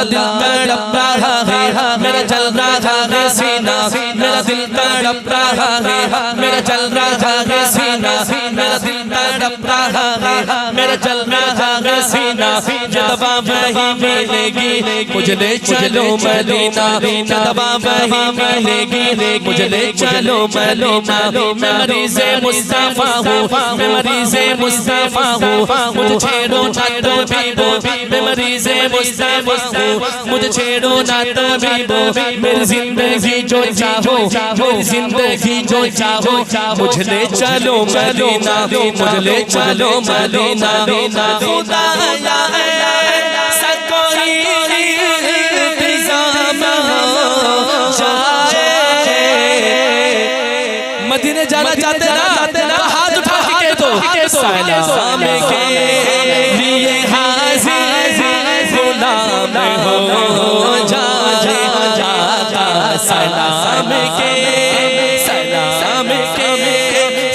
میرا دل تڑپ رہا ہے، میرا جل رہا ہے سینہ، میرا دل تڑپ رہا ہے، میرا جل رہا ہے سینہ، میرا دل تڑپ رہا ہے، میرا جل رہا ہے سینہ، جب وہی ملے گی مجھے لے چلو مدینہ، جب وہی ملے گی مجھے لے چلو مدینہ، میں مریض مصطفیٰ ہوں، میں مریض مصطفیٰ ہوں، مجھے چھیڑو نہ طبیبو، میں مریض مصطفیٰ ہوں، مجھے چھیڑو نہ طبیبو، میری زندگی جو چاہو، میری زندگی جو چاہو، مجھے لے چلو مدینہ، مجھے لے چلو مدینہ، خدایا ایسا کوئی انتظام ہو جائے۔ مدینے جانا چاہتے نا تو ہاتھ اٹھا کے کہہ دو سلام کے لیے حاضر غلام ہو جائے، آقا سلام کے سلام کے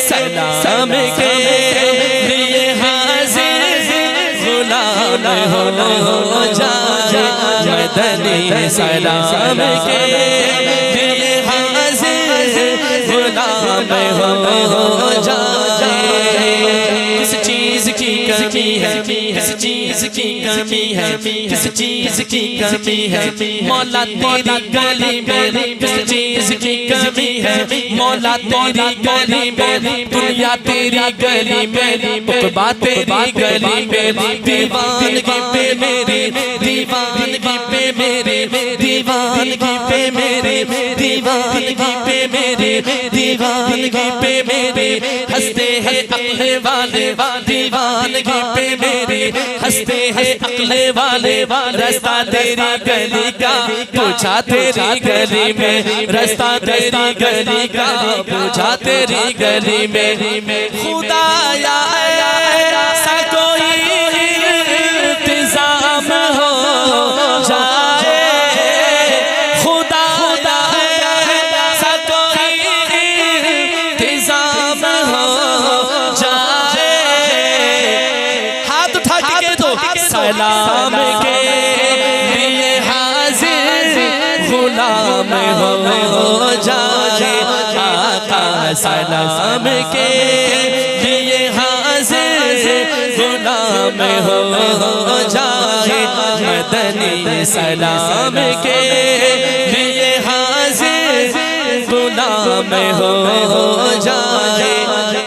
سلام کے لیے حاضر غلام ہو جائے، مدنی سلام کے لیے حاضر غلام ہو جائے۔ کس چیز کی کمی ہے، کس چیز کی کمی ہے، کس چیز کی کمی ہے، مولا تیری گلی میں کس چیز کی کمی ہے، مولا تیری گلی میں، دنیا تیری گلی میں، عقبہ تیری گلی میں، دیوانگی پہ میری، دیوانگی پہ میری، دیوانگی پہ میری، دیوانگی پہ میری، دیوانگی پہ میری، ہنستے ہیں عقل والے، دیوانگی پہ میری، ہنستے ہیں عقل والے، رستہ تیری گلی کا پوچھا تیری گلی میں، رستہ تیری گلی کا پوچھا تیری گلی میں، خدایا ایسا کوئی انتظام ہو جائے، خدا ایسا کوئی انتظام ہو جائے، ہاتھ اٹھا کے کہہ دو سلام کے لیے حاضر غلام ہو جائے، آقا سلام کے لیے حاضر غلام ہو جائے، مدنی سلام کے لیے حاضر غلام ہو جائے۔